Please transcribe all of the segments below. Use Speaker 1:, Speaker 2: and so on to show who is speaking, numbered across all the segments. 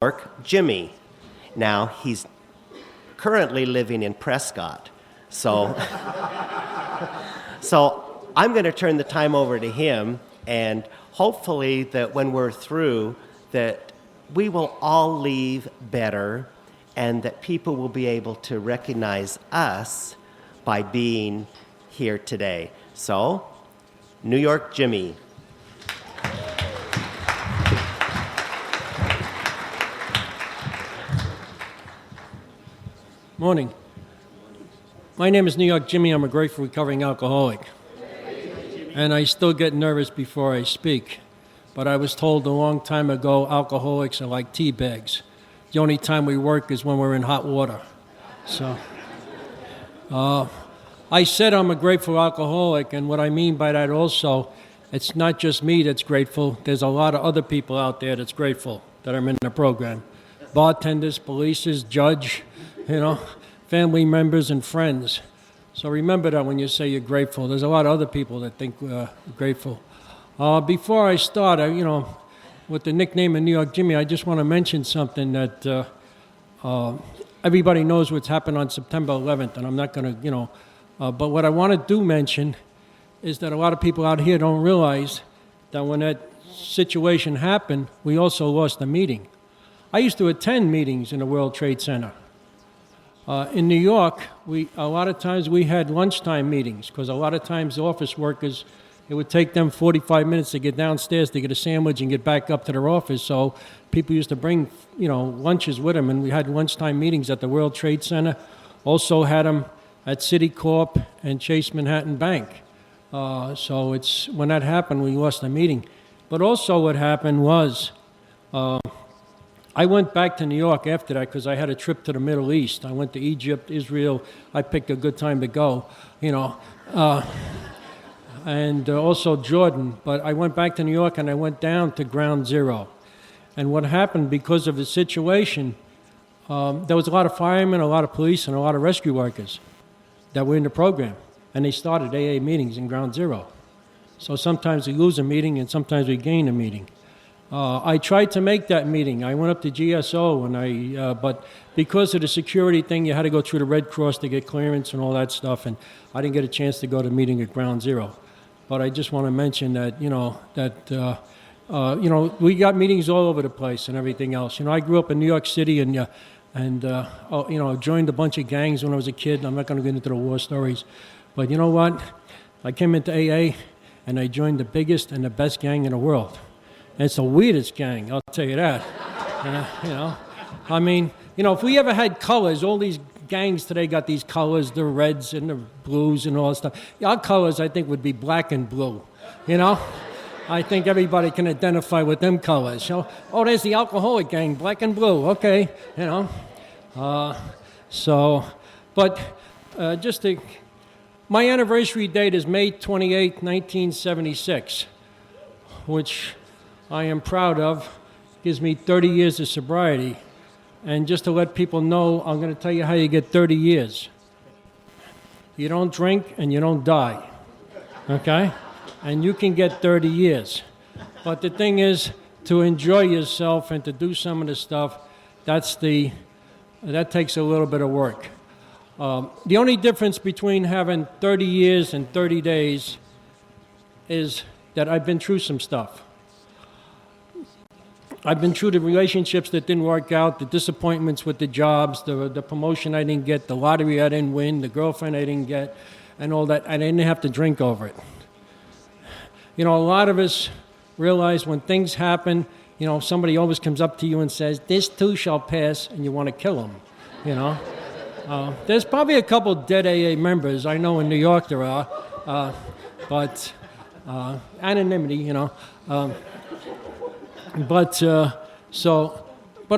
Speaker 1: York, Jimmy. Now, he's currently living in Prescott. So I'm going to turn the time over to him, and hopefully that when we're through, that we will all leave better and that people will be able to recognize us by being here today. So, New York, Jimmy.
Speaker 2: Morning. My name is New York Jimmy. I'm a grateful recovering alcoholic. And I still get nervous before I speak. But I was told a long time ago, alcoholics are like tea bags. The only time we work is when we're in hot water. So, I said I'm a grateful alcoholic, and what I mean by that also, it's not just me that's grateful. There's a lot of other people out there that's grateful that I'm in the program. Bartenders, policers, judge, family members and friends. So remember that when you say you're grateful. There's a lot of other people that think grateful. Before I start, with the nickname of New York Jimmy, I just want to mention something that everybody knows what's happened on September 11th, and I'm not going to, but what I want to do mention is that a lot of people out here don't realize that when that situation happened, we also lost a meeting. I used to attend meetings in the World Trade Center. In New York, a lot of times we had lunchtime meetings because a lot of times office workers, it would take them 45 minutes to get downstairs to get a sandwich and get back up to their office. So people used to bring, lunches with them, and we had lunchtime meetings at the World Trade Center. Also had them at Citicorp and Chase Manhattan Bank. So when that happened, we lost the meeting. But also what happened was, I went back to New York after that because I had a trip to the Middle East. I went to Egypt, Israel. I picked a good time to go, and also Jordan. But I went back to New York and I went down to Ground Zero. And what happened because of the situation, there was a lot of firemen, a lot of police, and a lot of rescue workers that were in the program. And they started AA meetings in Ground Zero. So sometimes we lose a meeting and sometimes we gain a meeting. I tried to make that meeting. I went up to GSO, but because of the security thing, you had to go through the Red Cross to get clearance and all that stuff, and I didn't get a chance to go to the meeting at Ground Zero. But I just want to mention that, we got meetings all over the place and everything else. I grew up in New York City and joined a bunch of gangs when I was a kid. I'm not going to get into the war stories, but you know what? I came into AA and I joined the biggest and the best gang in the world. And it's the weirdest gang, I'll tell you that. If we ever had colors, all these gangs today got these colors, the reds and the blues and all that stuff. Our colors, I think, would be black and blue, I think everybody can identify with them colors. There's the alcoholic gang, black and blue, okay, my anniversary date is May 28, 1976, which I am proud of. Gives me 30 years of sobriety. And just to let people know, I'm going to tell you how you get 30 years. You don't drink and you don't die, okay? And you can get 30 years. But the thing is, to enjoy yourself and to do some of the stuff, that takes a little bit of work. The only difference between having 30 years and 30 days is that I've been through some stuff. I've been through the relationships that didn't work out, the disappointments with the jobs, the promotion I didn't get, the lottery I didn't win, the girlfriend I didn't get, and all that. I didn't have to drink over it. A lot of us realize when things happen, somebody always comes up to you and says, "This too shall pass," and you want to kill them, There's probably a couple dead AA members. I know in New York there are, but anonymity, But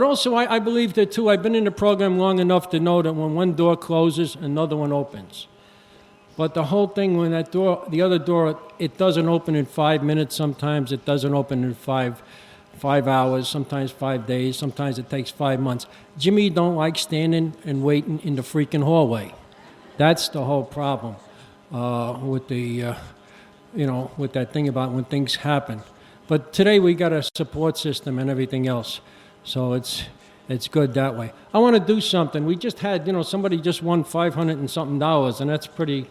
Speaker 2: also I believe that too. I've been in the program long enough to know that when one door closes, another one opens. But the whole thing, when the other door, it doesn't open in 5 minutes. Sometimes it doesn't open in five hours. Sometimes 5 days. Sometimes it takes 5 months. Jimmy don't like standing and waiting in the freaking hallway. That's the whole problem with that thing about when things happen. But today we got a support system and everything else. So it's good that way. I want to do something. We just had, somebody just won $500 and something, and that's pretty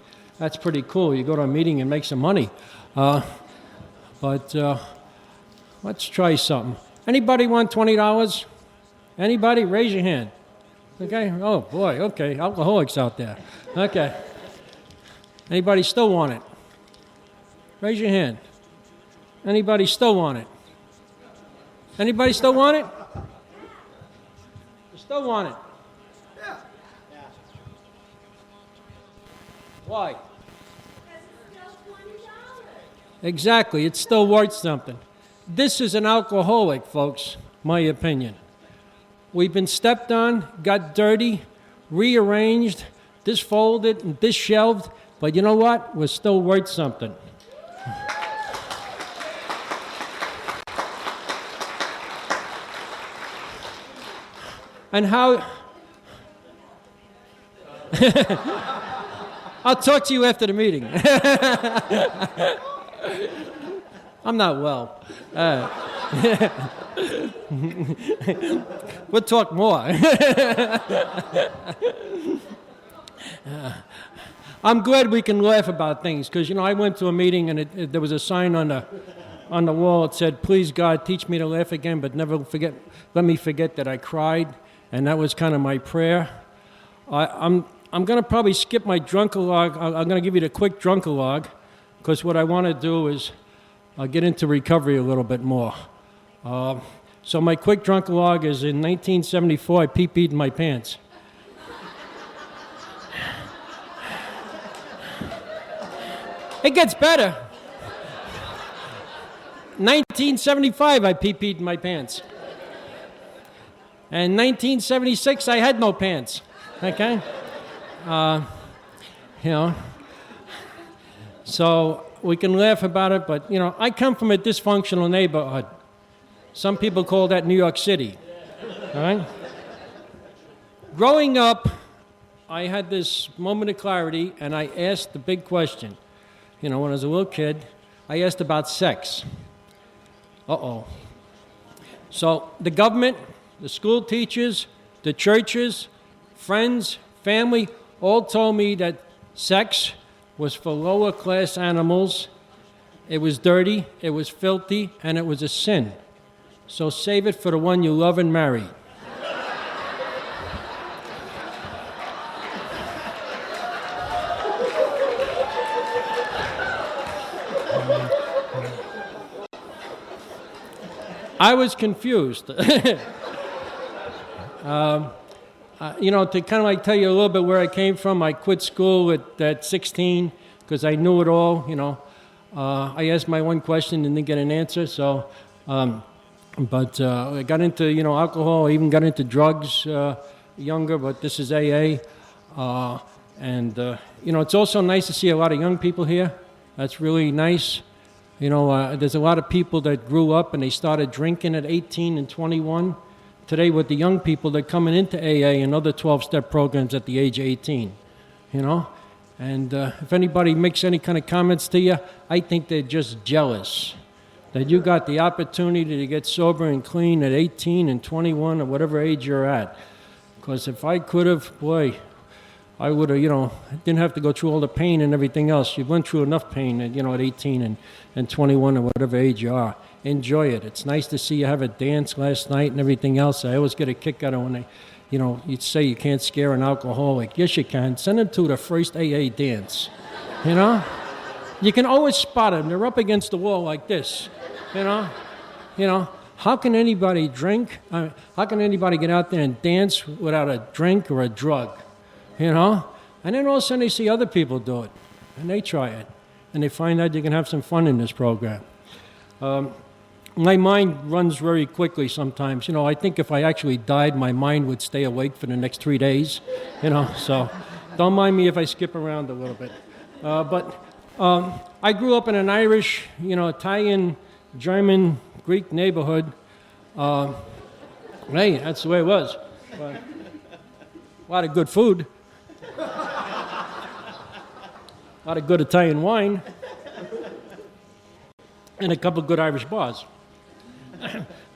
Speaker 2: cool. You go to a meeting and make some money. But let's try something. Anybody want $20? Anybody? Raise your hand. Okay. Oh boy. Okay. Alcoholics out there. Okay. Anybody still want it? Raise your hand. Anybody still want it? Anybody still want it? You still want it? Yeah. Why? Exactly. It's still worth something. This is an alcoholic, folks, my opinion. We've been stepped on, got dirty, rearranged, disfolded, and disshelved, but you know what? We're still worth something. And how... I'll talk to you after the meeting. I'm not well. We'll talk more. I'm glad we can laugh about things because, I went to a meeting and there was a sign on the wall. It said, "Please, God, teach me to laugh again, but never let me forget that I cried." And that was kind of my prayer. I'm going to probably skip my drunkalog. I'm going to give you the quick drunkalog because what I want to do is get into recovery a little bit more. So my quick drunkalog is in 1974, I pee-peed in my pants. It gets better. 1975, I pee-peed in my pants. And 1976, I had no pants. Okay? So we can laugh about it, but, I come from a dysfunctional neighborhood. Some people call that New York City. All right? Growing up, I had this moment of clarity, and I asked the big question. When I was a little kid, I asked about sex. Uh-oh. So the government, the school teachers, the churches, friends, family, all told me that sex was for lower class animals. It was dirty, it was filthy, and it was a sin. So save it for the one you love and marry. I was confused. To kind of like tell you a little bit where I came from, I quit school at 16 because I knew it all, I asked my one question and didn't get an answer, so, but I got into, alcohol, I even got into drugs younger, but this is AA. It's also nice to see a lot of young people here. That's really nice. There's a lot of people that grew up and they started drinking at 18 and 21. Today, with the young people, they're coming into AA and other 12-step programs at the age of 18, And if anybody makes any kind of comments to you, I think they're just jealous that you got the opportunity to get sober and clean at 18 and 21 or whatever age you're at. Because if I could have, boy, I would have, didn't have to go through all the pain and everything else. You went through enough pain, at 18 and 21 or whatever age you are. Enjoy it. It's nice to see you have a dance last night and everything else. I always get a kick out of when they, you'd say you can't scare an alcoholic. Yes, you can. Send them to the first AA dance. You can always spot them. They're up against the wall like this. How can anybody drink? How can anybody get out there and dance without a drink or a drug? And then all of a sudden they see other people do it, and they try it, and they find out you can have some fun in this program. My mind runs very quickly sometimes. I think if I actually died, my mind would stay awake for the next 3 days, so don't mind me if I skip around a little bit. But I grew up in an Irish, Italian, German, Greek neighborhood. Hey, that's the way it was. A lot of good food. A lot of good Italian wine. And a couple of good Irish bars.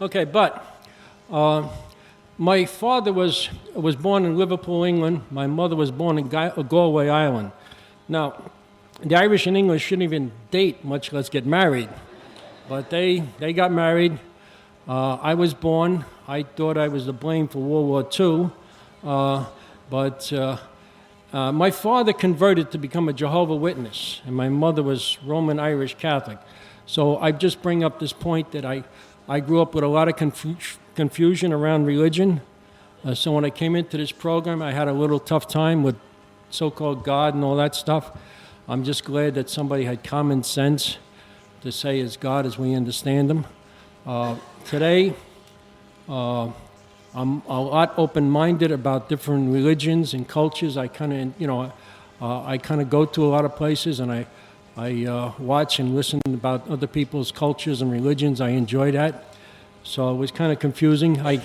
Speaker 2: Okay, but My father was born in Liverpool, England. My mother was born in Galway, Ireland. Now, the Irish and English shouldn't even date, much less get married. But they got married. I was born. I thought I was to blame for World War II. But my father converted to become a Jehovah's Witness, and my mother was Roman Irish Catholic. So I just bring up this point that I grew up with a lot of confusion around religion. So when I came into this program, I had a little tough time with so-called God and all that stuff. I'm just glad that somebody had common sense to say it's God as we understand him. Today, I'm a lot open-minded about different religions and cultures. I kind of go to a lot of places, and I watch and listen about other people's cultures and religions. I enjoy that. So it was kind of confusing. Like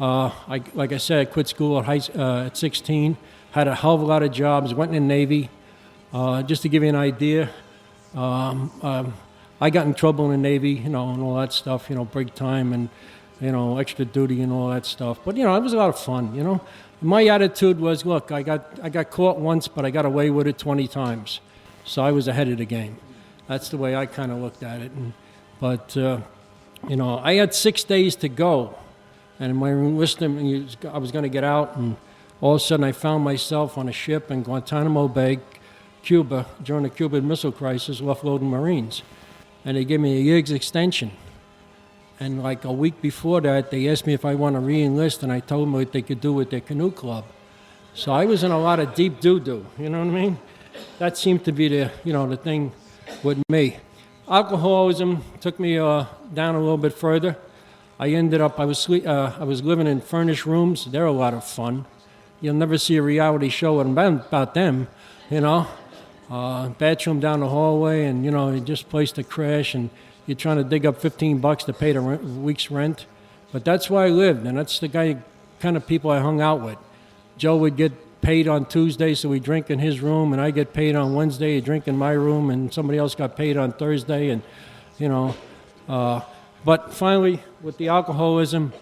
Speaker 2: I said, I quit school at 16, had a hell of a lot of jobs, went in the Navy. Just to give you an idea, I got in trouble in the Navy, and all that stuff, break time and, extra duty and all that stuff. But, it was a lot of fun, My attitude was, look, I got caught once, but I got away with it 20 times. So I was ahead of the game. That's the way I kind of looked at it. But I had 6 days to go. And in my enlistment, I was going to get out, and all of a sudden I found myself on a ship in Guantanamo Bay, Cuba, during the Cuban Missile Crisis, offloading Marines. And they gave me a year's extension. And like a week before that, they asked me if I want to re-enlist, and I told them what they could do with their canoe club. So I was in a lot of deep doo-doo, you know what I mean? That seemed to be the thing with me. Alcoholism took me down a little bit further. I ended up, I was living in furnished rooms. They're a lot of fun. You'll never see a reality show about them, Bathroom down the hallway, and, just place to crash, and you're trying to dig up $15 to pay the week's rent. But that's where I lived, and that's the kind of people I hung out with. Joe would get paid on Tuesday, so we drink in his room, and I get paid on Wednesday, he drink in my room, and somebody else got paid on Thursday, and, But finally, with the alcoholism,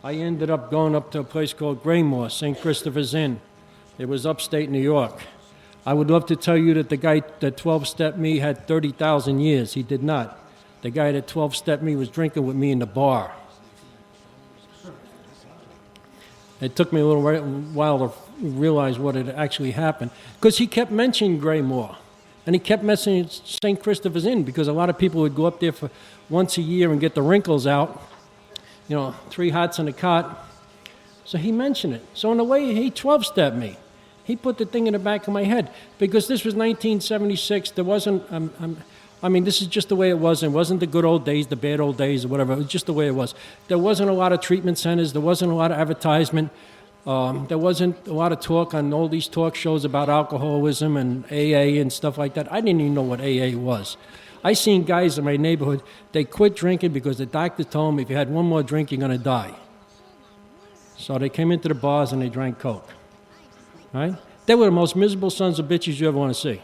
Speaker 2: I ended up going up to a place called Graymore, St. Christopher's Inn. It was upstate New York. I would love to tell you that the guy that 12-stepped me had 30,000 years. He did not. The guy that 12-stepped me was drinking with me in the bar. It took me a little while to realize what had actually happened, because he kept mentioning Graymore, and he kept mentioning St. Christopher's Inn, because a lot of people would go up there for once a year and get the wrinkles out, 3 hots in a cot. So he mentioned it. So in a way, he 12-stepped me. He put the thing in the back of my head, because this was 1976. There wasn't, this is just the way it was. It wasn't the good old days, the bad old days, or whatever. It was just the way it was. There wasn't a lot of treatment centers. There wasn't a lot of advertisement. There wasn't a lot of talk on all these talk shows about alcoholism and AA and stuff like that. I didn't even know what AA was. I seen guys in my neighborhood, they quit drinking because the doctor told them if you had one more drink, you're going to die. So they came into the bars and they drank Coke. Right? They were the most miserable sons of bitches you ever want to see.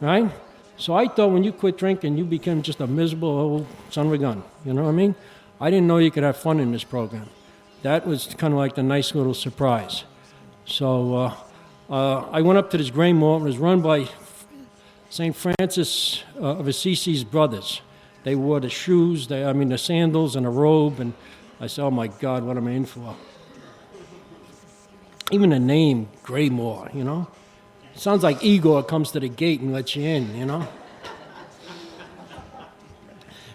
Speaker 2: Right? So I thought when you quit drinking, you became just a miserable old son of a gun. You know what I mean? I didn't know you could have fun in this program. That was kind of like the nice little surprise. So I went up to this Graymore. It was run by St. Francis of Assisi's brothers. They wore the shoes, the sandals and a robe, and I said, oh my God, what am I in for? Even the name, Graymore, It sounds like Igor comes to the gate and lets you in,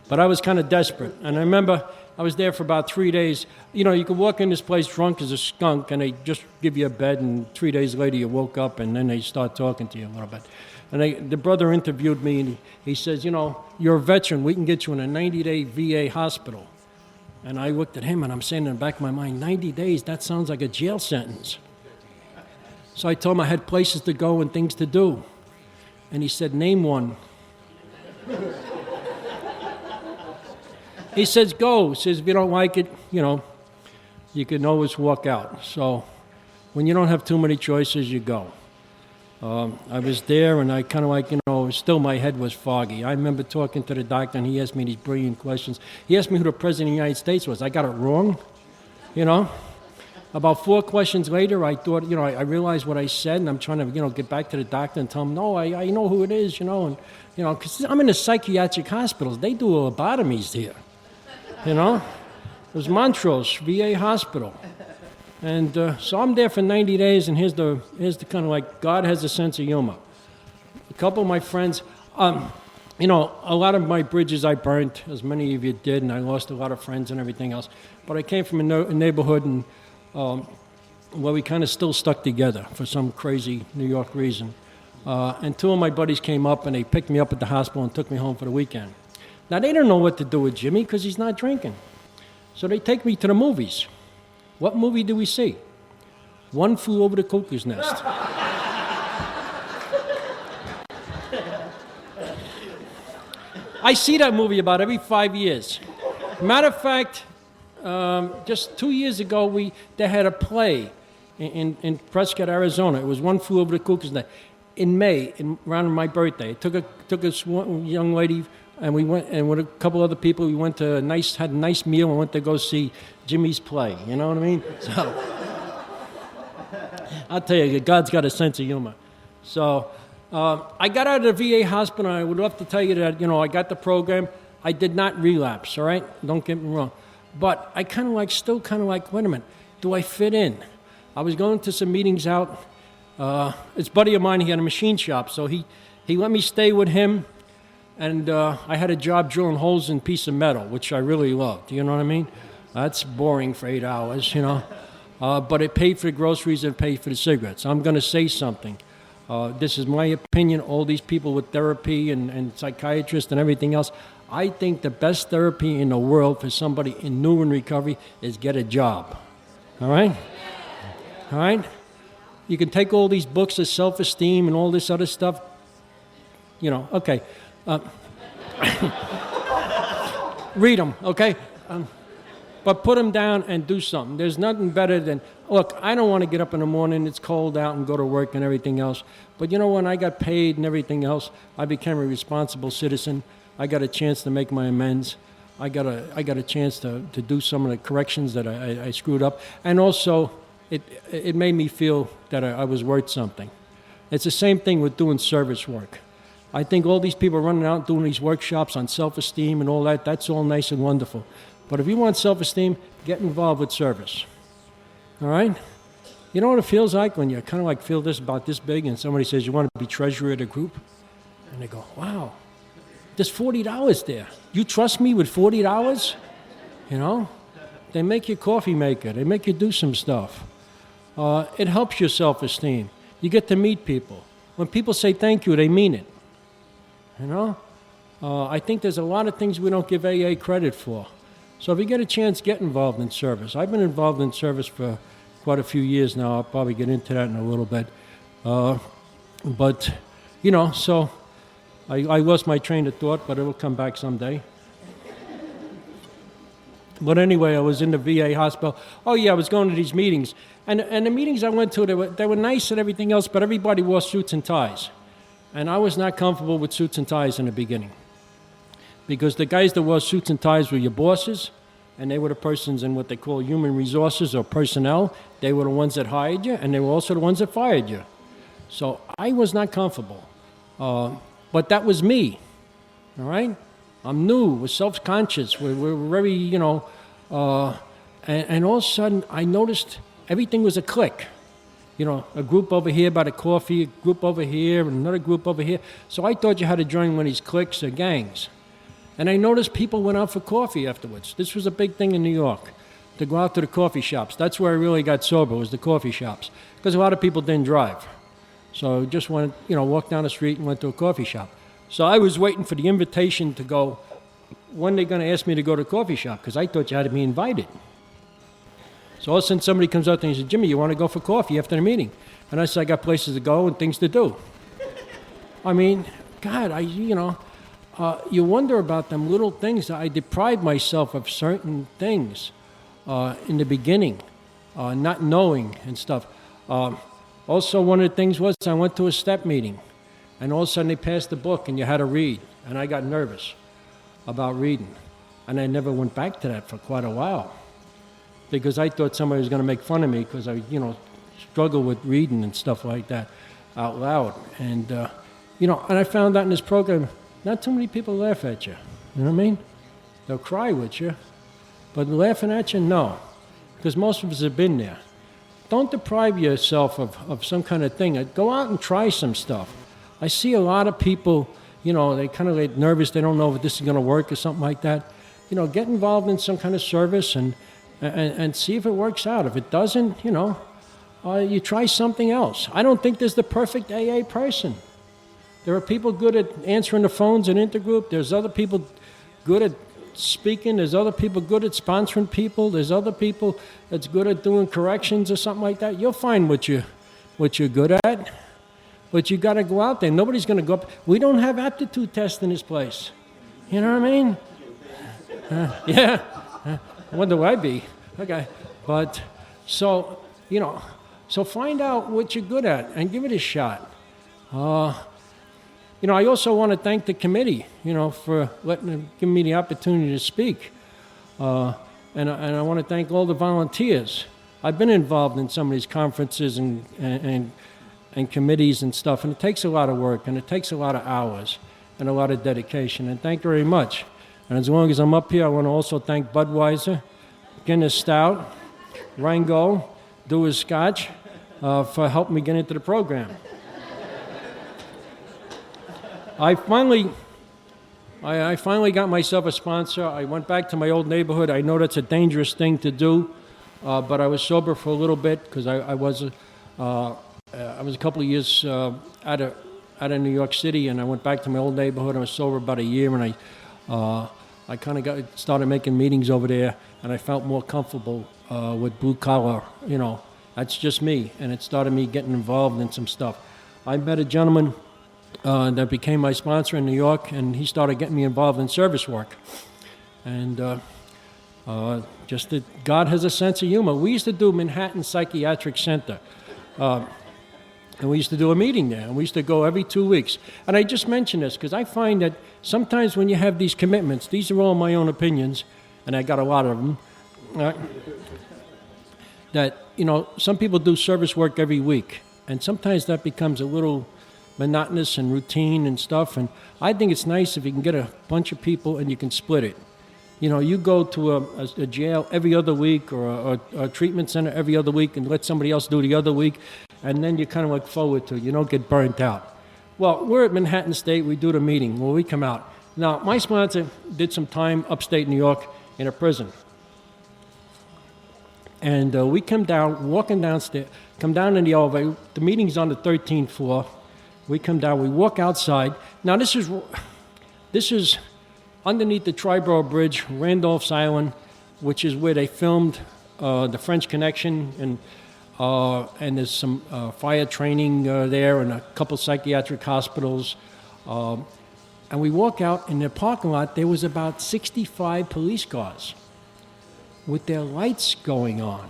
Speaker 2: But I was kind of desperate. And I remember I was there for about 3 days. You could walk in this place drunk as a skunk, and they just give you a bed, and 3 days later you woke up, and then they start talking to you a little bit. And the brother interviewed me, and he says, you're a veteran. We can get you in a 90-day VA hospital. And I looked at him, and I'm saying in the back of my mind, 90 days, that sounds like a jail sentence. So I told him I had places to go and things to do. And he said, name one. He says, go. He says, if you don't like it, you can always walk out. So when you don't have too many choices, you go. I was there, and I kind of still my head was foggy. I remember talking to the doctor, and he asked me these brilliant questions. He asked me who the President of the United States was. I got it wrong. you know. About 4 questions later, I thought, I realized what I said, and I'm trying to, get back to the doctor and tell him, no, I know who it is, and, because I'm in the psychiatric hospitals. They do lobotomies here, It was Montrose VA Hospital. And so I'm there for 90 days, and here's the kind of like, God has a sense of humor. A couple of my friends, a lot of my bridges I burnt, as many of you did, and I lost a lot of friends and everything else. But I came from a neighborhood and where we kind of still stuck together for some crazy New York reason. And 2 of my buddies came up, and they picked me up at the hospital and took me home for the weekend. Now, they don't know what to do with Jimmy because he's not drinking. So they take me to the movies. What movie do we see? One Flew Over the Cuckoo's Nest. I see that movie about every 5 years. Matter of fact, just 2 years ago, they had a play in Prescott, Arizona. It was One Flew Over the Cuckoo's Nest. In May, around my birthday, took a young lady, and we went, and with a couple other people, we went to had a nice meal, and went to go see Jimmy's play. You know what I mean? So I'll tell you, God's got a sense of humor. So I got out of the VA hospital, and I would love to tell you that, I got the program. I did not relapse, all right? Don't get me wrong. But I still wait a minute, do I fit in? I was going to some meetings out. This buddy of mine, he had a machine shop, so he let me stay with him, and I had a job drilling holes in a piece of metal, which I really loved, you know what I mean? That's boring for 8 hours, but it paid for the groceries and it paid for the cigarettes. I'm going to say something. This is my opinion. All these people with therapy and psychiatrists and everything else, I think the best therapy in the world for somebody in new and recovery is get a job. All right? All right? You can take all these books of self-esteem and all this other stuff. Okay. Read them, okay? But put them down and do something. There's nothing better than, look, I don't want to get up in the morning, it's cold out, and go to work and everything else. But when I got paid and everything else, I became a responsible citizen. I got a chance to make my amends. I got a chance to do some of the corrections that I screwed up. And also, it made me feel that I was worth something. It's the same thing with doing service work. I think all these people running out doing these workshops on self-esteem and all that, that's all nice and wonderful. But if you want self-esteem, get involved with service. All right? You know what it feels like when you kind of feel this about this big and somebody says you want to be treasurer of the group? And they go, wow, there's $40 there. You trust me with $40? They make you coffee maker. They make you do some stuff. It helps your self-esteem. You get to meet people. When people say thank you, they mean it. I think there's a lot of things we don't give AA credit for. So if you get a chance, get involved in service. I've been involved in service for quite a few years now. I'll probably get into that in a little bit. So I lost my train of thought, but it will come back someday. But anyway, I was in the VA hospital. Oh, yeah, I was going to these meetings. And the meetings I went to, they were nice and everything else, but everybody wore suits and ties. And I was not comfortable with suits and ties in the beginning. Because the guys that wore suits and ties were your bosses, and they were the persons in what they call human resources or personnel. They were the ones that hired you, and they were also the ones that fired you. So I was not comfortable. But that was me, all right? I'm new, we're self-conscious, we're very, and all of a sudden I noticed everything was a clique. A group over here by the coffee, a group over here, and another group over here. So I thought you had to join one of these cliques or gangs. And I noticed people went out for coffee afterwards. This was a big thing in New York, to go out to the coffee shops. That's where I really got sober, was the coffee shops. Because a lot of people didn't drive. So just went, walked down the street and went to a coffee shop. So I was waiting for the invitation to go, when they're going to ask me to go to a coffee shop, because I thought you had to be invited. So all of a sudden somebody comes up to me and says, Jimmy, you want to go for coffee after the meeting? And I said, I got places to go and things to do. I mean, God, you wonder about them little things. I deprived myself of certain things in the beginning, not knowing and stuff. Also, one of the things was I went to a step meeting, and all of a sudden they passed the book, and you had to read. And I got nervous about reading. And I never went back to that for quite a while. because I thought somebody was going to make fun of me because I, struggle with reading and stuff like that out loud. And, and I found out in this program, not too many people laugh at you. You know what I mean? They'll cry with you, but laughing at you, no, because most of us have been there. Don't deprive yourself of some kind of thing. Go out and try some stuff. I see a lot of people, they kind of get nervous. They don't know if this is going to work or something like that. Get involved in some kind of service and see if it works out. If it doesn't, you try something else. I don't think there's the perfect AA person. There are people good at answering the phones in intergroup. There's other people good at speaking. There's other people good at sponsoring people. There's other people that's good at doing corrections or something like that. You'll find what you're good at, but you got to go out there. Nobody's going to go up. We don't have aptitude tests in this place. You know what I mean? Yeah. What do I be? Okay. But so find out what you're good at and give it a shot. I also want to thank the committee, for giving me the opportunity to speak. And I want to thank all the volunteers. I've been involved in some of these conferences and committees and stuff, and it takes a lot of work, and it takes a lot of hours and a lot of dedication, and thank you very much. And as long as I'm up here, I want to also thank Budweiser, Guinness Stout, Rango, Dewar's Scotch, for helping me get into the program. I finally got myself a sponsor. I went back to my old neighborhood. I know that's a dangerous thing to do, but I was sober for a little bit because I was a couple of years out of New York City, and I went back to my old neighborhood. I was sober about a year, and I kind of started making meetings over there, and I felt more comfortable with blue collar. That's just me, and it started me getting involved in some stuff. I met a gentleman that became my sponsor in New York, and he started getting me involved in service work. And just that God has a sense of humor. We used to do Manhattan Psychiatric Center, and we used to do a meeting there, and we used to go every 2 weeks. And I just mention this because I find that sometimes when you have these commitments, these are all my own opinions, and I got a lot of them, that, some people do service work every week, and sometimes that becomes a little monotonous and routine and stuff, and I think it's nice if you can get a bunch of people and you can split it. You go to a jail every other week or a treatment center every other week and let somebody else do the other week, and then you kind of look forward to it. You don't get burnt out. Well, we're at Manhattan State. We do the meeting. Well, we come out. Now, my sponsor did some time upstate New York in a prison. And we come down, walking downstairs, come down in the elevator. The meeting's on the 13th floor. We come down, we walk outside. Now, this is underneath the Triborough Bridge, Randolph's Island, which is where they filmed the French Connection, and there's some fire training there and a couple psychiatric hospitals. And we walk out, in the parking lot, there was about 65 police cars with their lights going on.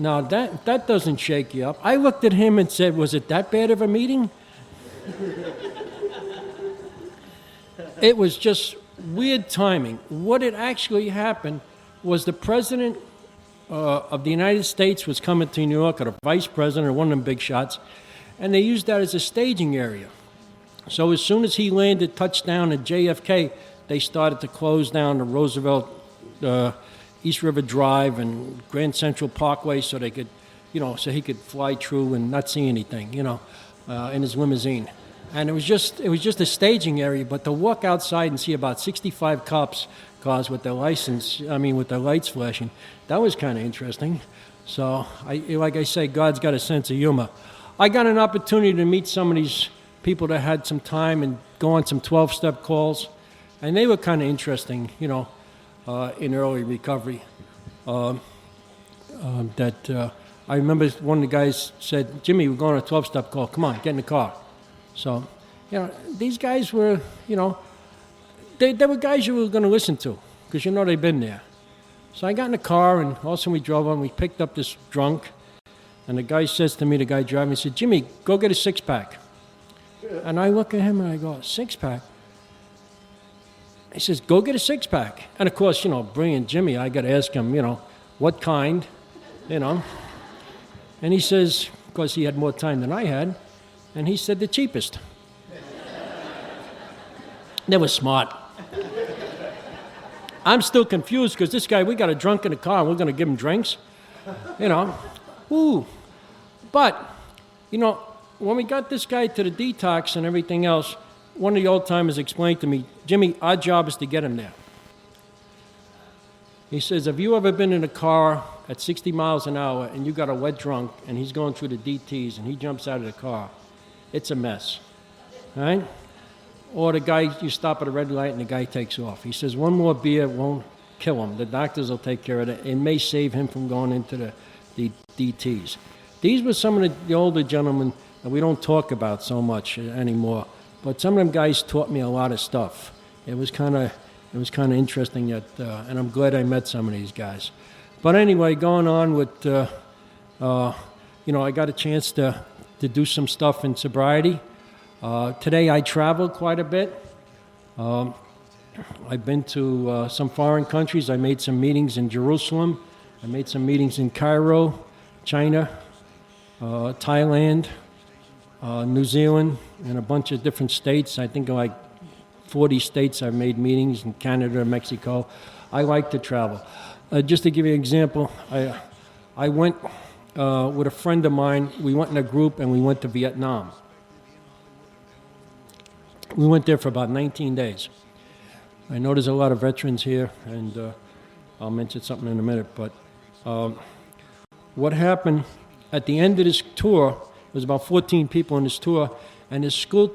Speaker 2: Now, that doesn't shake you up. I looked at him and said, was it that bad of a meeting? It was just weird timing. What had actually happened was the president of the United States was coming to New York, or the vice president, or one of them big shots, and they used that as a staging area. So as soon as he landed, touchdown at JFK, they started to close down the Roosevelt East River Drive and Grand Central Parkway so they could, so he could fly through and not see anything, in his limousine. And it was just a staging area, but to walk outside and see about 65 cars with their with their lights flashing, that was kind of interesting. So, like I say, God's got a sense of humor. I got an opportunity to meet some of these people that had some time and go on some 12-step calls, and they were kind of interesting, in early recovery. I remember one of the guys said, Jimmy, we're going on a 12-step call. Come on, get in the car. So, these guys were, they were guys you were going to listen to because they've been there. So I got in the car, and all of a sudden we drove on. We picked up this drunk, and the guy says to me, the guy driving, he said, Jimmy, go get a six-pack. And I look at him, and I go, six-pack? He says, go get a six-pack. And, of course, bringing Jimmy, I got to ask him, what kind, you know. And he says, of course he had more time than I had, and he said the cheapest. They were smart. I'm still confused because this guy, we got a drunk in the car, and we're going to give him drinks, you know. Ooh. But, you know, when we got this guy to the detox and everything else, one of the old timers explained to me, Jimmy, our job is to get him there. He says, have you ever been in a car at 60 miles an hour and you got a wet drunk and he's going through the DTs and he jumps out of the car? It's a mess, right? Or the guy, you stop at a red light and the guy takes off. He says, one more beer won't kill him. The doctors will take care of it. It may save him from going into the DTs. These were some of the older gentlemen that we don't talk about so much anymore. But some of them guys taught me a lot of stuff. It was kind of interesting, and I'm glad I met some of these guys. But anyway, going on with, you know, I got a chance to do some stuff in sobriety. Today I traveled quite a bit. I've been to some foreign countries. I made some meetings in Jerusalem. I made some meetings in Cairo, China, Thailand, New Zealand, and a bunch of different states. I think like 40 states I've made meetings in Canada, Mexico. I like to travel. Just to give you an example, I went with a friend of mine. We went in a group and we went to Vietnam. We went there for about 19 days. I know there's a lot of veterans here, and I'll mention something in a minute, but what happened at the end of this tour, there was about 14 people on this tour, and this school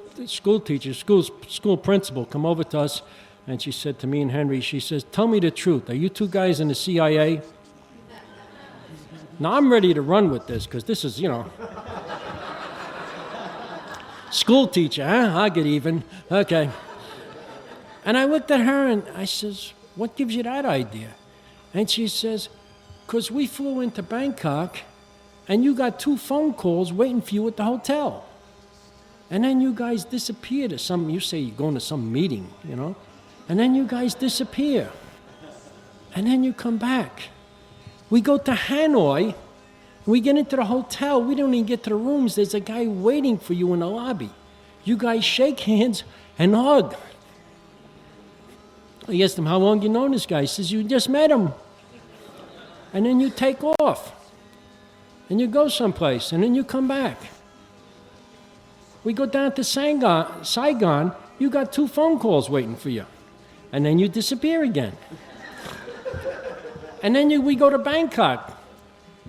Speaker 2: teacher, school principal come over to us, and she said to me and Henry, she says, tell me the truth, are you two guys in the CIA? Now I'm ready to run with this, because this is, you know, school teacher, huh? I'll get even. Okay. And I looked at her and I says, what gives you that idea? And she says, because we flew into Bangkok and you got 2 phone calls waiting for you at the hotel. And then you guys disappear to some, you say you're going to some meeting, you know, and then you guys disappear. And then you come back. We go to Hanoi, we get into the hotel, we don't even get to the rooms, there's a guy waiting for you in the lobby. You guys shake hands and hug. I asked him, how long you known this guy? He says, you just met him. And then you take off. And you go someplace, and then you come back. We go down to Saigon, you got 2 phone calls waiting for you. And then you disappear again. And then we go to Bangkok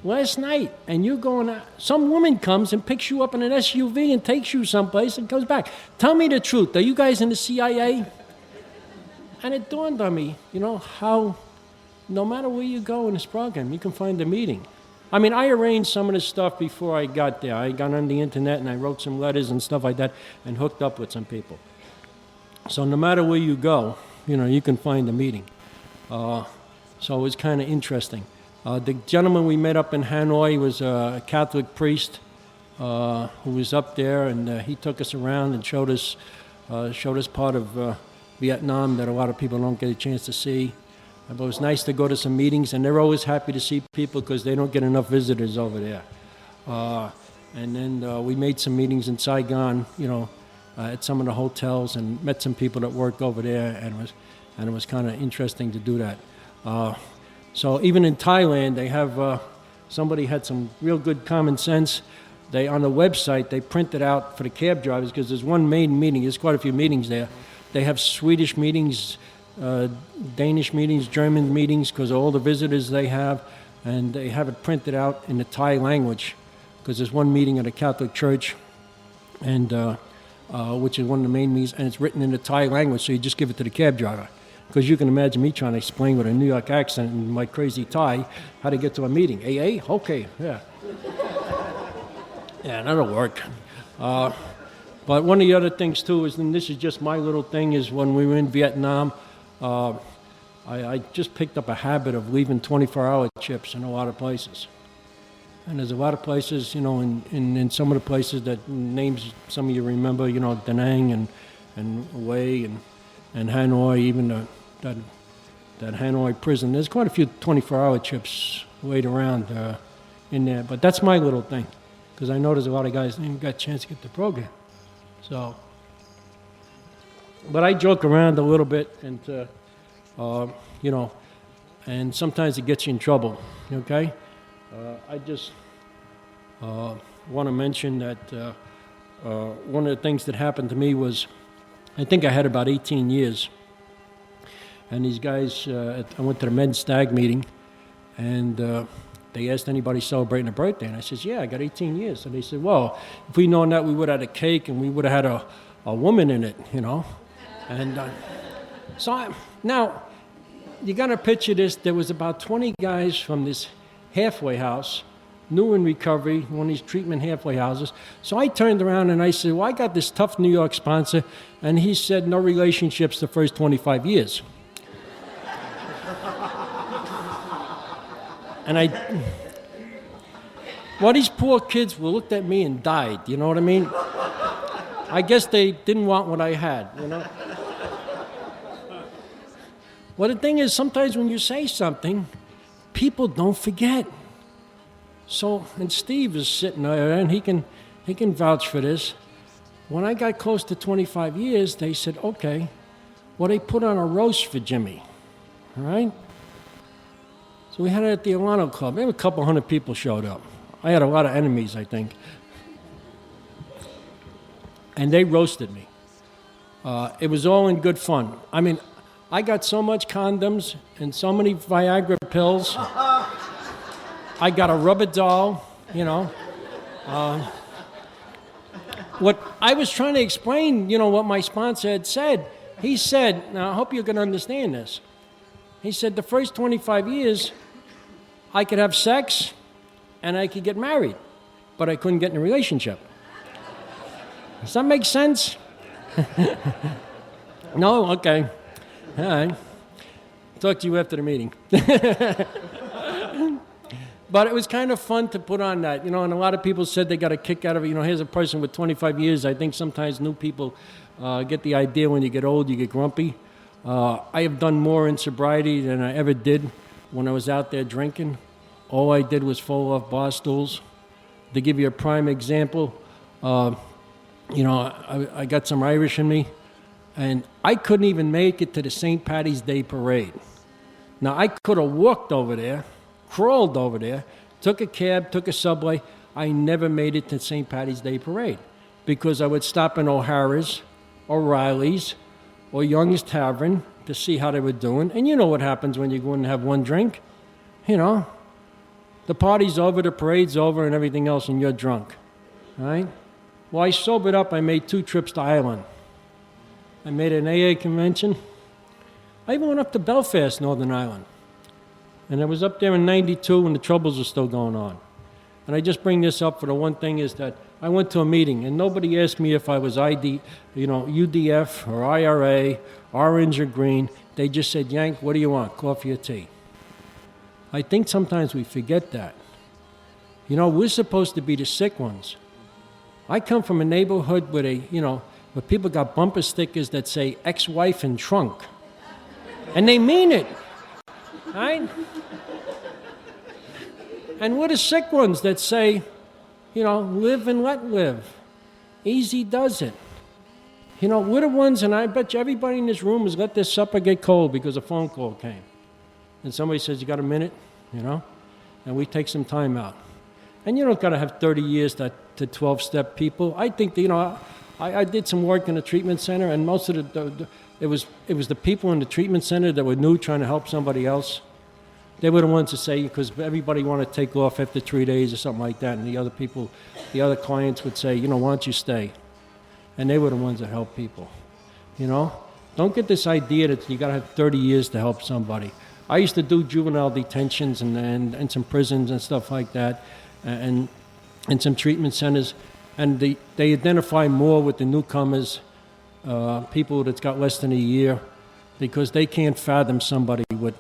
Speaker 2: last night, and you're going out. Some woman comes and picks you up in an SUV and takes you someplace and goes back. Tell me the truth. Are you guys in the CIA? And it dawned on me, you know, how no matter where you go in this program, you can find a meeting. I mean, I arranged some of this stuff before I got there. I got on the internet and I wrote some letters and stuff like that and hooked up with some people. So no matter where you go, you know, you can find a meeting. So it was kind of interesting. The gentleman we met up in Hanoi was a Catholic priest who was up there, and he took us around and showed us part of Vietnam that a lot of people don't get a chance to see. But it was nice to go to some meetings, and they're always happy to see people because they don't get enough visitors over there. And then we made some meetings in Saigon, you know, at some of the hotels, and met some people that work over there, and it was kind of interesting to do that. So even in Thailand, they have somebody had some real good common sense. They on the website they printed out for the cab drivers because there's one main meeting. There's quite a few meetings there. They have Swedish meetings, Danish meetings, German meetings because of all the visitors they have, and they have it printed out in the Thai language because there's one meeting at a Catholic church, and which is one of the main meetings, and it's written in the Thai language. So you just give it to the cab driver. Because you can imagine me trying to explain with a New York accent and my crazy Thai how to get to a meeting. AA? Okay, yeah. Yeah, that'll work. But one of the other things, too, is, and this is just my little thing, is when we were in Vietnam, I just picked up a habit of leaving 24-hour chips in a lot of places. And there's a lot of places, you know, in some of the places that names some of you remember, you know, Da Nang and Hue and Hanoi, even that Hanoi prison. There's quite a few 24-hour trips laid around in there, but that's my little thing, because I know there's a lot of guys that didn't got a chance to get the program. So, but I joke around a little bit, and you know, and sometimes it gets you in trouble. Okay, I just want to mention that one of the things that happened to me was, I think I had about 18 years, and these guys, I went to the men's stag meeting, and they asked anybody celebrating a birthday, and I says, yeah, I got 18 years. And they said, well, if we'd known that, we would have had a cake, and we would have had a woman in it, you know. And now, you got to picture this. There was about 20 guys from this halfway house, new in recovery, one of these treatment halfway houses. So I turned around and I said, well, I got this tough New York sponsor, and he said no relationships the first 25 years. And these poor kids looked at me and died, you know what I mean? I guess they didn't want what I had, you know? Well, the thing is, sometimes when you say something, people don't forget. So, and Steve is sitting there, and he can vouch for this. When I got close to 25 years, they said, okay, well, they put on a roast for Jimmy, all right? So we had it at the Alano Club. Maybe a couple hundred people showed up. I had a lot of enemies, I think. And they roasted me. It was all in good fun. I mean, I got so much condoms and so many Viagra pills. I got a rubber doll, you know. What I was trying to explain, you know, what my sponsor had said. He said, now I hope you can understand this. He said the first 25 years, I could have sex and I could get married, but I couldn't get in a relationship. Does that make sense? No? Okay. All right. Talk to you after the meeting. But it was kind of fun to put on that, you know, and a lot of people said they got a kick out of it. You know, here's a person with 25 years. I think sometimes new people get the idea when you get old, you get grumpy. I have done more in sobriety than I ever did when I was out there drinking. All I did was fall off bar stools. To give you a prime example, you know, I got some Irish in me, and I couldn't even make it to the St. Patty's Day parade. Now, I could have walked over there, crawled over there, took a cab, took a subway. I never made it to St. Patty's Day parade because I would stop in O'Hara's, O'Reilly's, or Young's Tavern to see how they were doing. And you know what happens when you go in and have one drink. You know, the party's over, the parade's over, and everything else, and you're drunk, right? Well, I sobered up. I made 2 trips to Ireland. I made an AA convention. I even went up to Belfast, Northern Ireland. And I was up there in 92 when the troubles were still going on. And I just bring this up for the one thing is that I went to a meeting, and nobody asked me if I was UDF or IRA, orange or green. They just said, Yank, what do you want, coffee or tea? I think sometimes we forget that. You know, we're supposed to be the sick ones. I come from a neighborhood where where people got bumper stickers that say ex-wife and trunk. And they mean it, right? And we're the sick ones that say, live and let live. Easy does it. We're the ones, and I bet you everybody in this room has let their supper get cold because a phone call came. And somebody says, you got a minute? And we take some time out. And you don't got to have 30 years to 12-step people. I think, I did some work in a treatment center, and most of it was the people in the treatment center that were new trying to help somebody else. They were the ones to say, because everybody wanted to take off after 3 days or something like that, and the other clients would say, why don't you stay? And they were the ones that helped people. Don't get this idea that you got to have 30 years to help somebody. I used to do juvenile detentions and some prisons and stuff like that, and some treatment centers, and they identify more with the newcomers, people that's got less than a year, because they can't fathom somebody with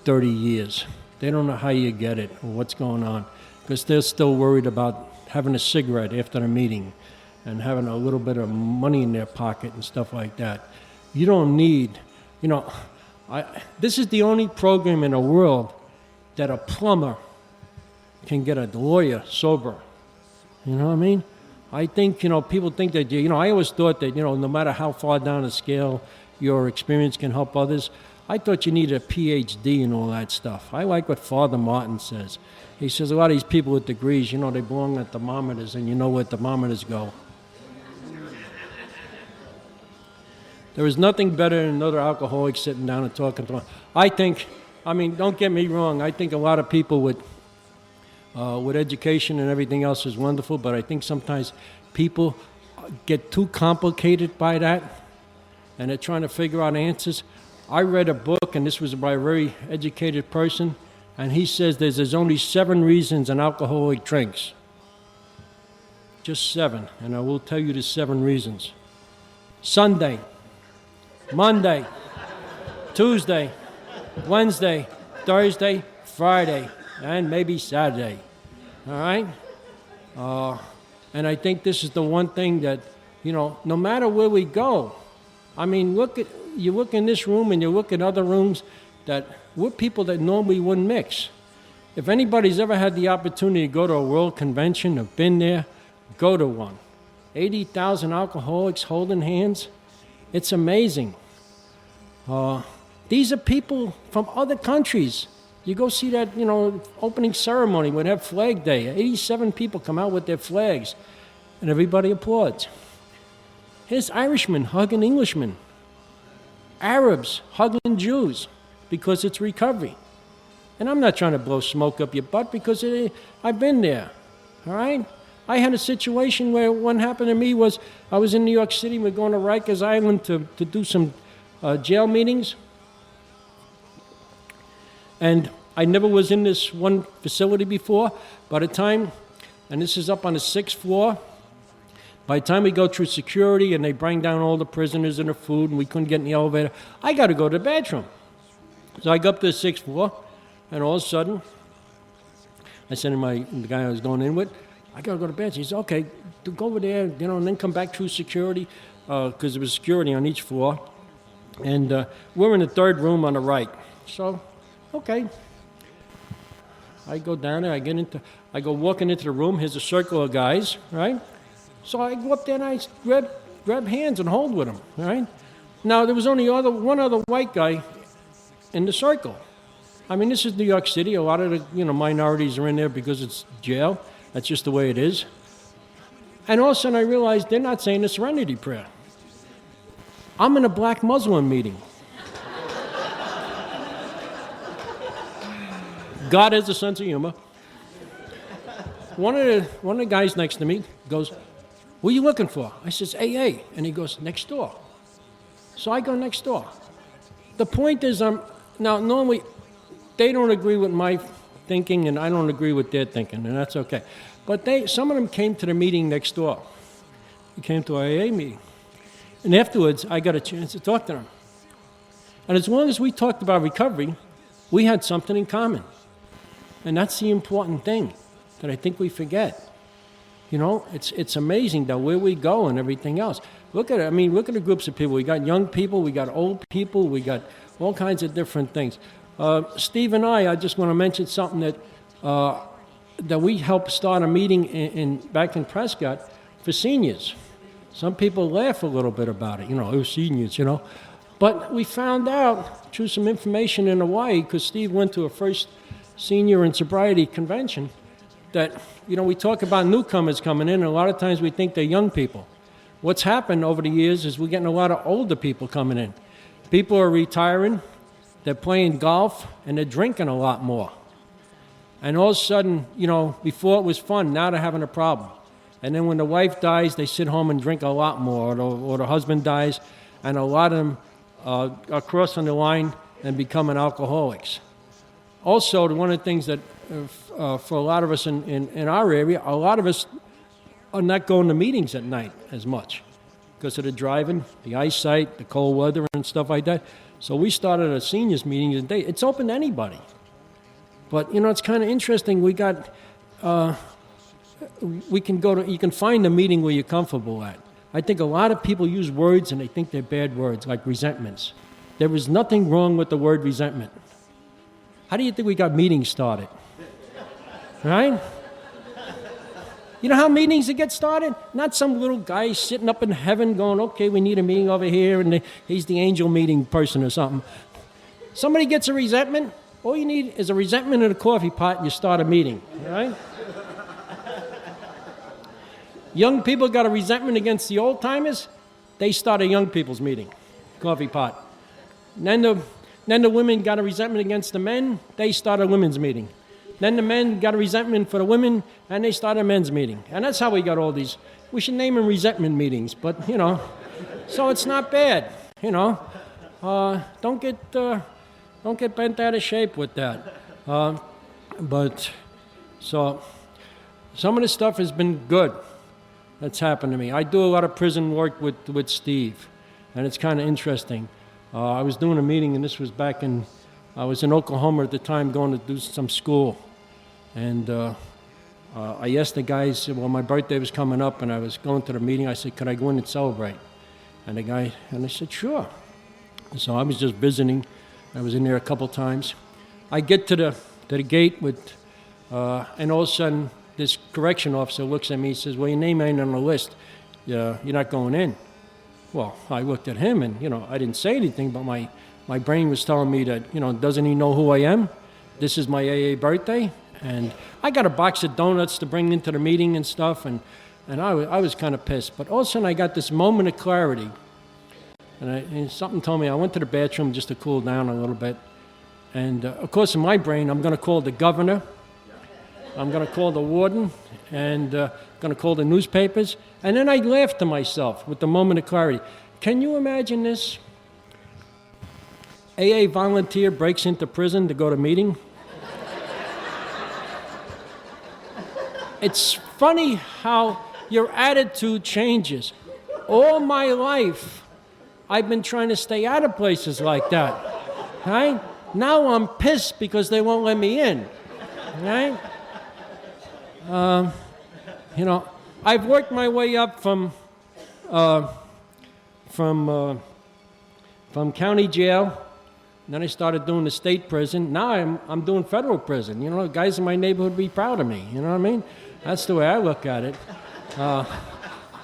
Speaker 2: 30 years. They don't know how you get it or what's going on, because they're still worried about having a cigarette after the meeting and having a little bit of money in their pocket and stuff like that. You don't need, This is the only program in the world that a plumber can get a lawyer sober. You know what I mean? I think, people think that, I always thought that, no matter how far down the scale your experience can help others, I thought you needed a PhD and all that stuff. I like what Father Martin says. He says a lot of these people with degrees, they belong at thermometers, and you know where thermometers go. There is nothing better than another alcoholic sitting down and talking to them. Don't get me wrong, I think a lot of people with education and everything else is wonderful, but I think sometimes people get too complicated by that, and they're trying to figure out answers. I read a book, and this was by a very educated person, and he says there's only 7 reasons an alcoholic drinks. Just 7, and I will tell you the 7 reasons. Sunday, Monday, Tuesday, Wednesday, Thursday, Friday, and maybe Saturday. All right? And I think this is the one thing that, no matter where we go, you look in this room and you look in other rooms that we're people that normally wouldn't mix. If anybody's ever had the opportunity to go to a world convention, have been there, go to one. 80,000 alcoholics holding hands. It's amazing. These are people from other countries. You go see that, opening ceremony when they have Flag Day. 87 people come out with their flags, and everybody applauds. Here's Irishmen hugging Englishmen. Arabs hugging Jews because it's recovery. And I'm not trying to blow smoke up your butt because I've been there, all right? I had a situation where what happened to me was I was in New York City. We're going to Rikers Island to do some jail meetings. And I never was in this one facility before. By the time, and this is up on the 6th floor, by the time we go through security and they bring down all the prisoners and the food and we couldn't get in the elevator, I got to go to the bathroom. So I go up to the 6th floor, and all of a sudden, I said to the guy I was going in with, I got to go to the bathroom. He said, okay, go over there, and then come back through security, because there was security on each floor. And we're in the 3rd room on the right. So, okay. I go down there, I go walking into the room. Here's a circle of guys, right? So I go up there and I grab hands and hold with them, right? Now, there was only one other white guy in the circle. This is New York City. A lot of the minorities are in there because it's jail. That's just the way it is. And all of a sudden I realized they're not saying the Serenity Prayer. I'm in a black Muslim meeting. God has a sense of humor. One of the guys next to me goes, what are you looking for? I says, AA. And he goes, next door. So I go next door. The point is, now normally they don't agree with my thinking and I don't agree with their thinking, and that's okay. But some of them came to the meeting next door. They came to our AA meeting. And afterwards, I got a chance to talk to them. And as long as we talked about recovery, we had something in common. And that's the important thing that I think we forget. It's amazing that where we go and everything else. Look at it. Look at the groups of people. We got young people, we got old people, we got all kinds of different things. Steve and I just want to mention something that we helped start a meeting back in Prescott for seniors. Some people laugh a little bit about it, seniors, But we found out through some information in Hawaii, because Steve went to a first senior and sobriety convention, that, we talk about newcomers coming in, and a lot of times we think they're young people. What's happened over the years is we're getting a lot of older people coming in. People are retiring, they're playing golf, and they're drinking a lot more. And all of a sudden, before it was fun, now they're having a problem. And then when the wife dies, they sit home and drink a lot more, or the husband dies, and a lot of them are crossing the line and becoming alcoholics. Also, one of the things that for a lot of us in our area, a lot of us are not going to meetings at night as much because of the driving, the eyesight, the cold weather, and stuff like that. So we started a seniors meeting today. It's open to anybody. But, it's kind of interesting. We got, you can find a meeting where you're comfortable at. I think a lot of people use words and they think they're bad words, like resentments. there was nothing wrong with the word resentment. How do you think we got meetings started? Right? You know how meetings get started? Not some little guy sitting up in heaven going, okay, we need a meeting over here, and he's the angel meeting person or something. Somebody gets a resentment, all you need is a resentment in a coffee pot, and you start a meeting, right? Young people got a resentment against the old-timers, they start a young people's meeting, coffee pot. And then the women got a resentment against the men, they start a women's meeting. Then the men got a resentment for the women, and they started a men's meeting. And that's how we got all these. We should name them resentment meetings, but, so it's not bad, Don't get bent out of shape with that. So some of the stuff has been good that's happened to me. I do a lot of prison work with Steve, and it's kind of interesting. I was doing a meeting, and this was I was in Oklahoma at the time going to do some school. And I asked the guys, well, my birthday was coming up, and I was going to the meeting. I said, could I go in and celebrate? And I said, sure. So I was just visiting. I was in there a couple times. I get to the gate and all of a sudden, this correction officer looks at me and says, well, your name ain't on the list. You're not going in. Well, I looked at him, and, I didn't say anything, but my brain was telling me that, doesn't he know who I am? This is my AA birthday. And I got a box of donuts to bring into the meeting and stuff, and I was kind of pissed. But all of a sudden, I got this moment of clarity. And something told me I went to the bathroom just to cool down a little bit. And, of course, in my brain, I'm going to call the governor. I'm going to call the warden, and going to call the newspapers. And then I laughed to myself with the moment of clarity. Can you imagine this? AA volunteer breaks into prison to go to meeting. It's funny how your attitude changes. All my life, I've been trying to stay out of places like that. Right? Now I'm pissed because they won't let me in. Right? I've worked my way up from county jail. Then I started doing the state prison. Now I'm doing federal prison. Guys in my neighborhood would be proud of me. You know what I mean? That's the way I look at it.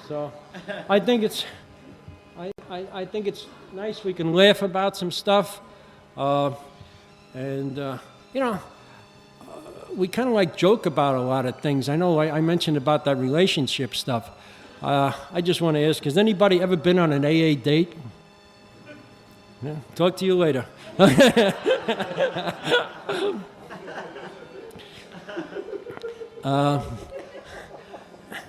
Speaker 2: So I think it's nice we can laugh about some stuff. We kind of joke about a lot of things. I know I mentioned about that relationship stuff. I just want to ask, has anybody ever been on an AA date? Yeah, talk to you later.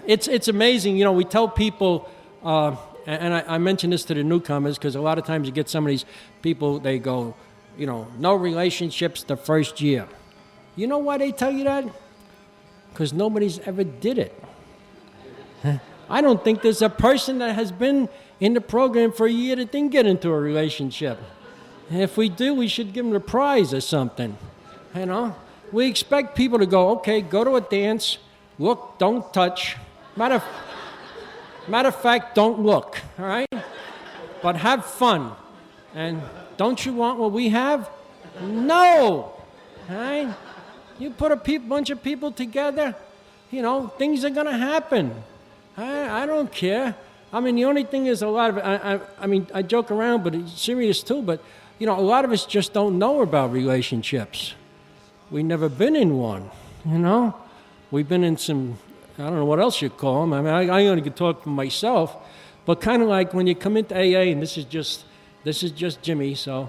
Speaker 2: It's amazing. We tell people, and I mention this to the newcomers because a lot of times you get some of these people, they go, no relationships the first year. You know why they tell you that? Because nobody's ever did it. I don't think there's a person that has been in the program for a year that didn't get into a relationship. And if we do, we should give them a prize or something. We expect people to go, okay, go to a dance, look, don't touch. Matter of fact, don't look, all right? But have fun. And don't you want what we have? No! All right? You put a bunch of people together, things are going to happen. I don't care. The only thing is a lot of, I joke around, but it's serious too, but, a lot of us just don't know about relationships. We've never been in one, We've been in some, I don't know what else you call them. I only can talk for myself, but kind of like when you come into AA, and this is just Jimmy, so,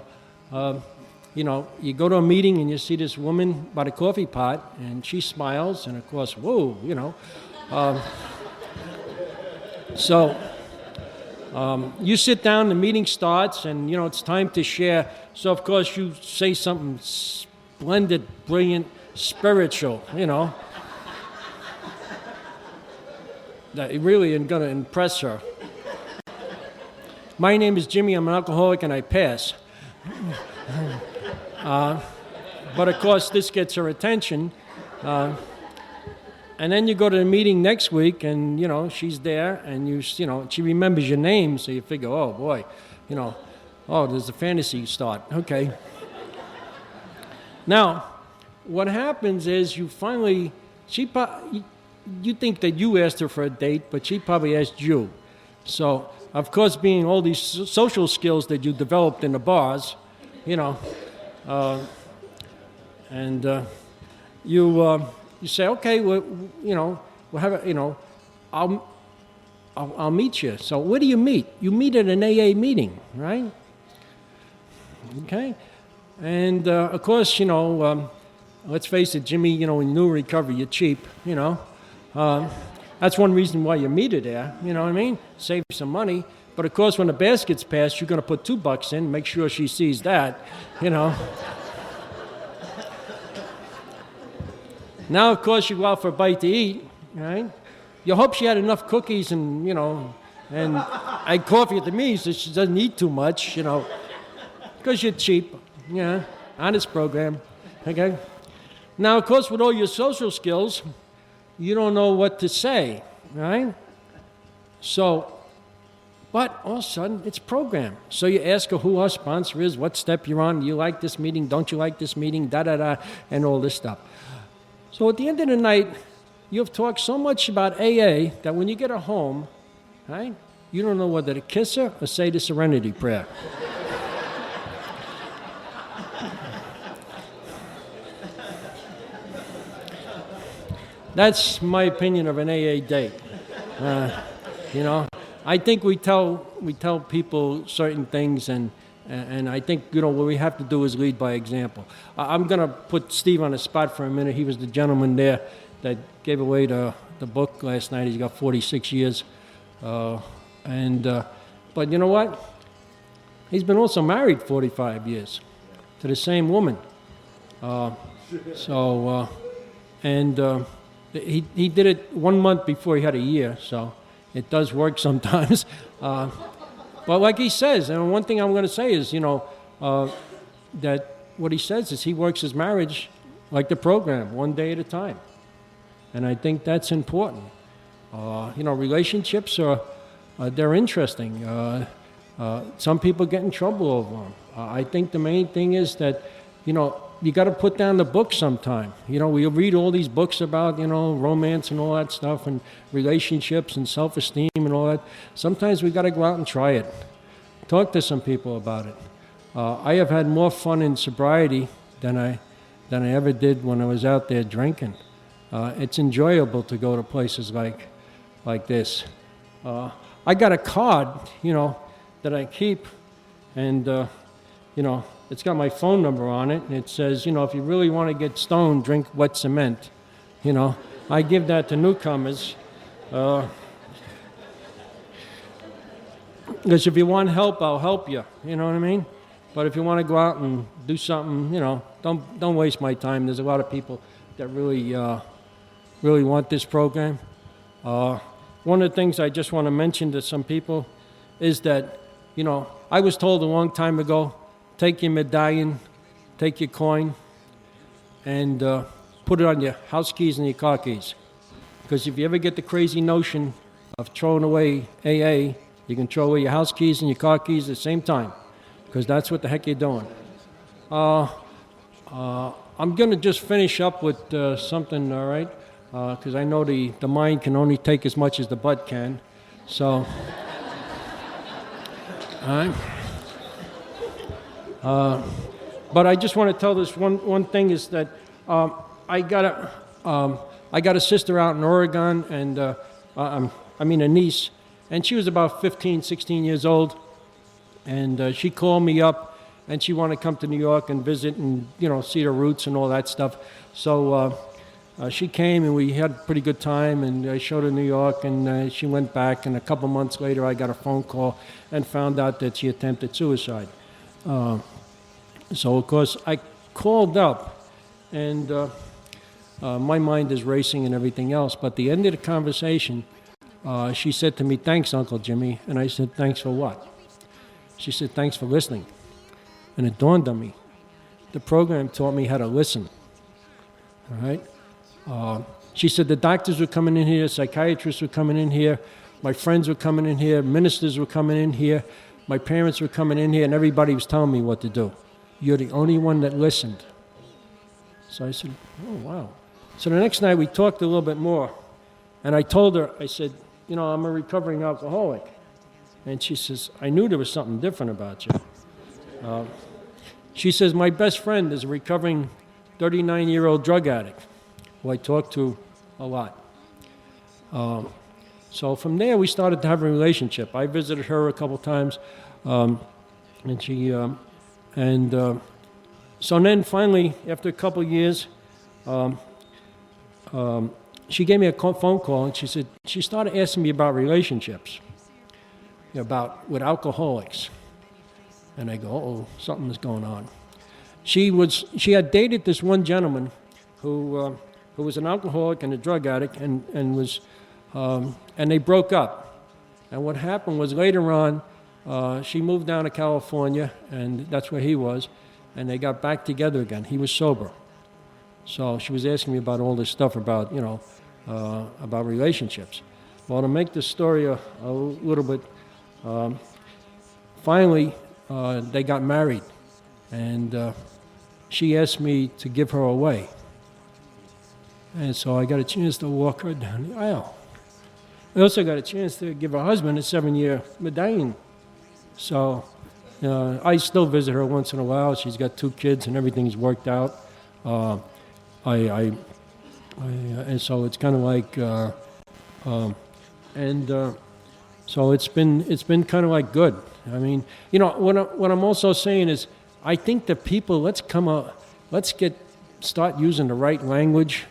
Speaker 2: you go to a meeting and you see this woman by the coffee pot, and she smiles, and of course, whoa, So you sit down, the meeting starts, and, it's time to share. So, of course, you say something splendid, brilliant, spiritual, that really is going to impress her. My name is Jimmy. I'm an alcoholic, and I pass. But, of course, this gets her attention. And then you go to the meeting next week, and, she's there, and, she remembers your name, so you figure, oh, boy, Oh, there's a fantasy start. Okay. Now, what happens is you finally, you think that you asked her for a date, but she probably asked you. So, of course, being all these social skills that you developed in the bars, you know, and you say, okay, well, you know, we'll have a, you know, I'll meet you. So where do you meet? You meet at an AA meeting, right? Okay. And, of course, you know, let's face it, Jimmy, you know, in new recovery, you're cheap, you know. That's one reason why you meet her there, you know what I mean? Save some money. But, of course, when the basket's passed, you're going to put $2 in, make sure she sees that, you know. Now, of course, you go out for a bite to eat, right? You hope she had enough cookies and, you know, and coffee at the meeting so she doesn't eat too much, you know, because you're cheap, yeah, honest program, okay? Now, of course, with all your social skills, you don't know what to say, right? So, but all of a sudden, it's programmed. So you ask her who our sponsor is, what step you're on, do you like this meeting, don't you like this meeting, da-da-da, and all this stuff. So at the end of the night, you've talked so much about AA that when you get her home, right, you don't know whether to kiss her or say the serenity prayer. That's my opinion of an AA date. You know, I think we tell people certain things, and I think, you know, what we have to do is lead by example. I'm going to put Steve on the spot for a minute. He was the gentleman there that gave away the book last night. He's got 46 years. But you know what? He's been also married 45 years to the same woman. He did it 1 month before he had a year, so it does work sometimes. But like he says, and one thing I'm going to say is, you know, that what he says is he works his marriage like the program, one day at a time. And I think that's important. You know, relationships they're interesting. Some people get in trouble over them. I think the main thing is that, you know, you got to put down the book sometime. You know, we read all these books about, you know, romance and all that stuff and relationships and self-esteem and all that. Sometimes we got to go out and try it. Talk to some people about it. I have had more fun in sobriety than I ever did when I was out there drinking. It's enjoyable to go to places like this. I got a card, you know, that I keep, and, you know, it's got my phone number on it, and it says, you know, if you really want to get stoned, drink wet cement. You know, I give that to newcomers. Because if you want help, I'll help you. You know what I mean? But if you want to go out and do something, you know, don't waste my time. There's a lot of people that really want this program. One of the things I just want to mention to some people is that, you know, I was told a long time ago, take your medallion, take your coin, and put it on your house keys and your car keys. Because if you ever get the crazy notion of throwing away AA, you can throw away your house keys and your car keys at the same time. Because that's what the heck you're doing. I'm going to just finish up with something, all right? Because I know the mind can only take as much as the butt can. So, all right. But I just want to tell this one thing is that I got a sister out in Oregon, and a niece, and she was about 15, 16 years old, and she called me up, and she wanted to come to New York and visit and, you know, see her roots and all that stuff. So she came, and we had a pretty good time, and I showed her New York, and she went back, and a couple months later I got a phone call and found out that she attempted suicide. So, of course, I called up, and my mind is racing and everything else. But at the end of the conversation, she said to me, "Thanks, Uncle Jimmy." And I said, "Thanks for what?" She said, "Thanks for listening." And it dawned on me. The program taught me how to listen. All right? She said the doctors were coming in here, psychiatrists were coming in here, my friends were coming in here, ministers were coming in here, my parents were coming in here and everybody was telling me what to do. You're the only one that listened. So I said, oh, wow. So the next night we talked a little bit more. And I told her, I said, you know, I'm a recovering alcoholic. And she says, I knew there was something different about you. She says, my best friend is a recovering 39-year-old drug addict who I talk to a lot. So from there, we started to have a relationship. I visited her a couple times, so then finally, after a couple years, she gave me a phone call, and she started asking me about relationships, with alcoholics. And I go, oh, something is going on. She had dated this one gentleman who was an alcoholic and a drug addict, and they broke up. And what happened was later on, she moved down to California, and that's where he was, and they got back together again. He was sober. So she was asking me about all this stuff about relationships. Well, to make the story a little bit, finally, they got married, and she asked me to give her away. And so I got a chance to walk her down the aisle. I also got a chance to give her husband a 7-year medallion. So I still visit her once in a while. She's got 2 kids and everything's worked out. And so it's kind of like, so it's been kind of like good. I mean, what I'm also saying is, I think that people, let's start using the right language.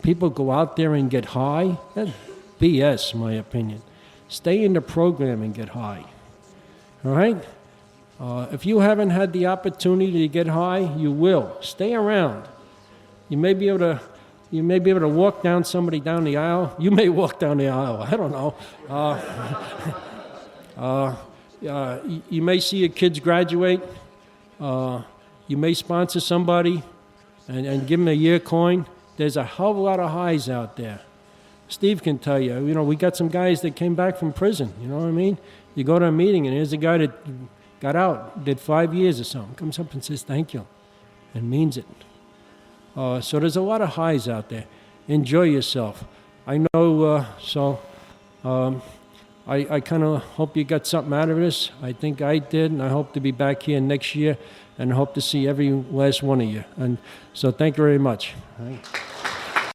Speaker 2: People go out there and get high. That's BS, in my opinion. Stay in the program and get high. All right? If you haven't had the opportunity to get high, you will. Stay around. You may be able to walk down somebody down the aisle. You may walk down the aisle. I don't know. You may see your kids graduate. You may sponsor somebody and give them a year coin. There's a hell of a lot of highs out there. Steve can tell you. We got some guys that came back from prison. You know what I mean? You go to a meeting and here's a guy that got out, did 5 years or something, comes up and says thank you, and means it. So there's a lot of highs out there. Enjoy yourself. I know, I kind of hope you got something out of this. I think I did, and I hope to be back here next year and hope to see every last one of you. And so thank you very much.